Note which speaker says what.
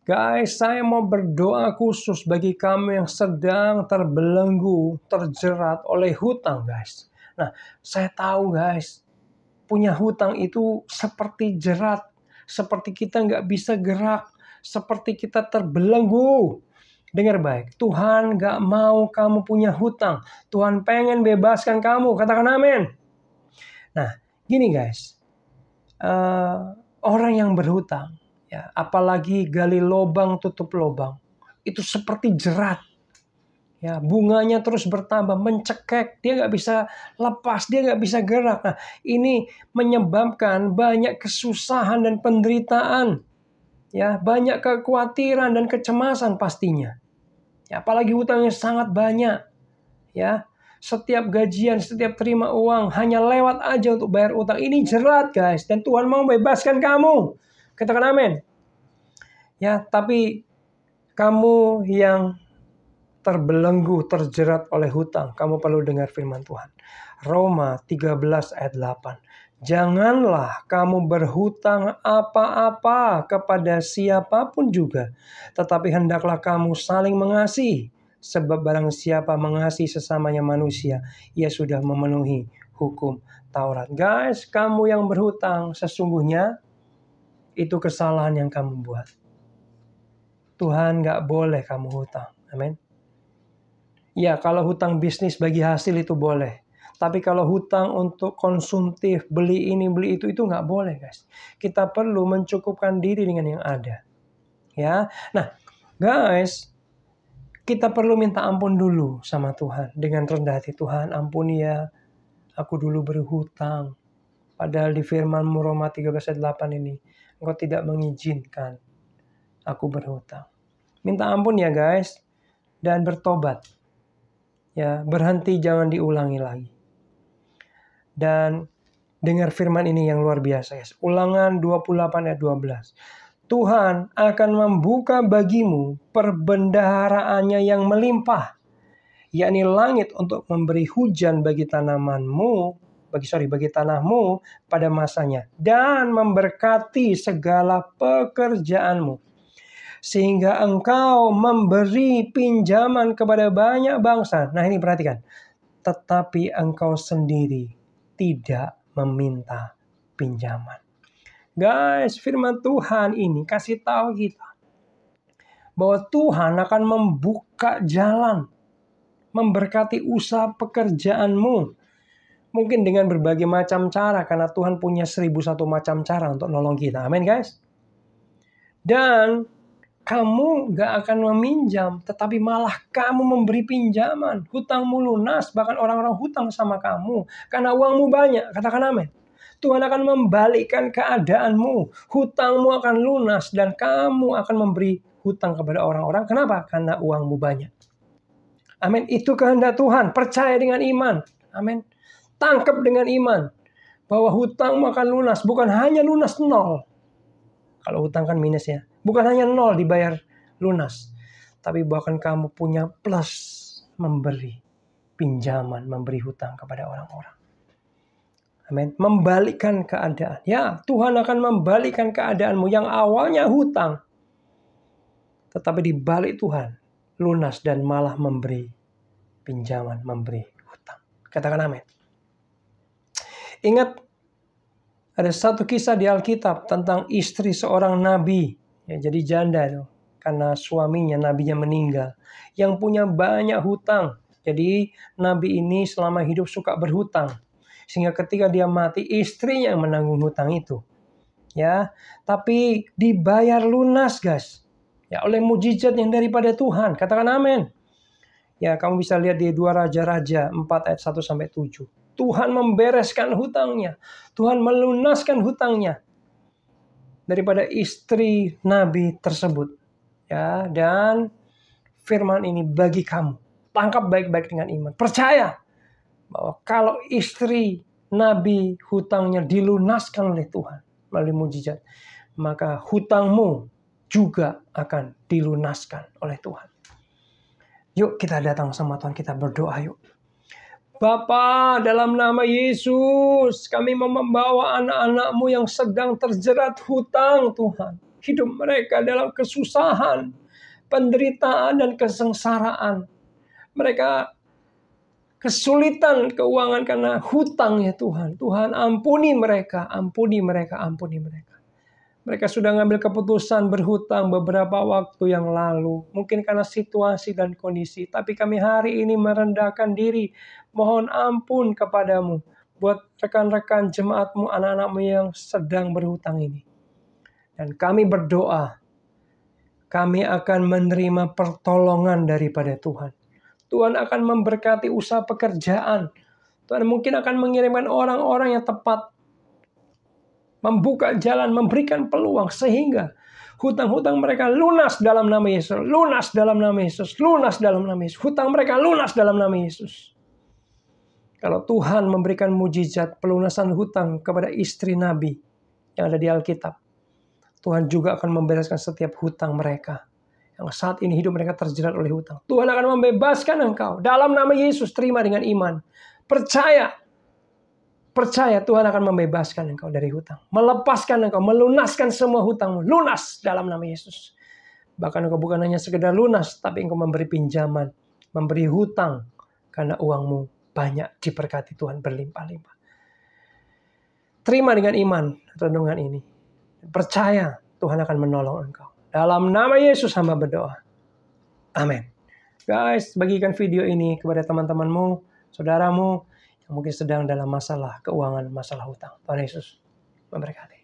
Speaker 1: Guys, saya mau berdoa khusus bagi kamu yang sedang terbelenggu, terjerat oleh hutang, guys. Nah, saya tahu, guys, punya hutang itu seperti jerat, seperti kita nggak bisa gerak, seperti kita terbelenggu. Dengar baik, Tuhan nggak mau kamu punya hutang. Tuhan pengen bebaskan kamu, katakan amin. Nah, gini guys, orang yang berhutang, ya, apalagi gali lubang tutup lubang, itu seperti jerat. Ya, bunganya terus bertambah, mencekik, dia nggak bisa lepas, dia nggak bisa gerak. Nah, ini menyebabkan banyak kesusahan dan penderitaan, ya, banyak kekhawatiran dan kecemasan pastinya. Ya, apalagi hutangnya sangat banyak, ya. Setiap gajian, setiap terima uang hanya lewat aja untuk bayar utang. Ini jerat, guys, dan Tuhan mau bebaskan kamu. Katakan amin. Ya, tapi kamu yang terbelenggu, terjerat oleh hutang, kamu perlu dengar firman Tuhan. Roma 13 ayat 8. Janganlah kamu berhutang apa-apa kepada siapapun juga, tetapi hendaklah kamu saling mengasihi. Sebab barang siapa mengasihi sesamanya manusia, ia sudah memenuhi hukum Taurat. Guys, kamu yang berhutang, sesungguhnya itu kesalahan yang kamu buat. Tuhan gak boleh kamu hutang. Amin. Ya, kalau hutang bisnis bagi hasil itu boleh. Tapi kalau hutang untuk konsumtif, beli ini, beli itu nggak boleh, guys. Kita perlu mencukupkan diri dengan yang ada. Ya, nah, guys, kita perlu minta ampun dulu sama Tuhan. Dengan rendah hati, Tuhan ampuni ya, aku dulu berhutang. Padahal di firman-Mu Roma 13 ayat 8 ini, Engkau tidak mengizinkan aku berhutang. Minta ampun ya guys, dan bertobat. Ya, berhenti, jangan diulangi lagi. Dan dengar firman ini yang luar biasa, guys. Ulangan 28 ayat 12. Tuhan akan membuka bagimu perbendaharaannya yang melimpah, yakni langit untuk memberi hujan bagi bagi tanahmu pada masanya, dan memberkati segala pekerjaanmu, sehingga engkau memberi pinjaman kepada banyak bangsa. Nah ini perhatikan. Tetapi engkau sendiri tidak meminta pinjaman. Guys, firman Tuhan ini kasih tahu kita bahwa Tuhan akan membuka jalan, memberkati usaha pekerjaanmu. Mungkin dengan berbagai macam cara, karena Tuhan punya 1001 macam cara untuk nolong kita. Amin guys. Dan kamu gak akan meminjam, tetapi malah kamu memberi pinjaman. Hutangmu lunas, bahkan orang-orang hutang sama kamu. Karena uangmu banyak, katakan amin. Tuhan akan membalikkan keadaanmu. Hutangmu akan lunas dan kamu akan memberi hutang kepada orang-orang. Kenapa? Karena uangmu banyak. Amin. Itu kehendak Tuhan. Percaya dengan iman. Amin. Tangkap dengan iman. Bahwa hutangmu akan lunas. Bukan hanya lunas 0. Kalau hutang kan minus ya. Bukan hanya 0 dibayar lunas. Tapi bahkan kamu punya plus memberi pinjaman, memberi hutang kepada orang-orang. Amin. Membalikkan keadaan. Ya, Tuhan akan membalikkan keadaanmu yang awalnya hutang. Tetapi dibalik Tuhan, lunas dan malah memberi pinjaman, memberi hutang. Katakan amin. Ingat, ada satu kisah di Alkitab tentang istri seorang nabi. Ya, jadi janda itu. Karena suaminya, nabinya meninggal. Yang punya banyak hutang. Jadi nabi ini selama hidup suka berhutang. Sehingga ketika dia mati, istrinya yang menanggung hutang itu. Ya, tapi dibayar lunas, guys. Ya, oleh mujizat yang daripada Tuhan. Katakan amin. Ya, kamu bisa lihat di 2 Raja-Raja 4 ayat 1-7. Tuhan membereskan hutangnya. Tuhan melunaskan hutangnya daripada istri nabi tersebut. Ya, dan firman ini bagi kamu. Tangkap baik-baik dengan iman. Percaya bahwa kalau istri nabi hutangnya dilunaskan oleh Tuhan melalui mujizat, maka hutangmu juga akan dilunaskan oleh Tuhan. Yuk kita datang sama Tuhan, kita berdoa yuk. Bapa, dalam nama Yesus, kami mau membawa anak-anak-Mu yang sedang terjerat hutang Tuhan. hidup mereka dalam kesusahan, penderitaan, dan kesengsaraan. Mereka kesulitan keuangan karena hutang ya Tuhan. Tuhan ampuni mereka, ampuni mereka, ampuni mereka. Mereka sudah ngambil keputusan berhutang beberapa waktu yang lalu. Mungkin karena situasi dan kondisi. Tapi kami hari ini merendahkan diri. Mohon ampun kepadamu. Buat rekan-rekan jemaatmu, anak-anakmu yang sedang berhutang ini. Dan kami berdoa. Kami akan menerima pertolongan daripada Tuhan. Tuhan akan memberkati usaha pekerjaan. Tuhan mungkin akan mengirimkan orang-orang yang tepat. Membuka jalan, memberikan peluang sehingga hutang-hutang mereka lunas dalam nama Yesus. Lunas dalam nama Yesus. Lunas dalam nama Yesus. Hutang mereka lunas dalam nama Yesus. Kalau Tuhan memberikan mujizat pelunasan hutang kepada istri Nabi yang ada di Alkitab, Tuhan juga akan membereskan setiap hutang mereka. Yang saat ini hidup mereka terjerat oleh hutang. Tuhan akan membebaskan engkau. Dalam nama Yesus, terima dengan iman. Percaya. Percaya Tuhan akan membebaskan engkau dari hutang. Melepaskan engkau, melunaskan semua hutangmu. Lunas dalam nama Yesus. Bahkan engkau bukan hanya sekedar lunas, tapi engkau memberi pinjaman. Memberi hutang. Karena uangmu banyak diberkati Tuhan berlimpah-limpah. Terima dengan iman renungan ini. Percaya Tuhan akan menolong engkau. Dalam nama Yesus hamba berdoa. Amin. Guys, bagikan video ini kepada teman-temanmu, saudaramu, yang mungkin sedang dalam masalah keuangan, masalah hutang. Tuhan Yesus memberkati.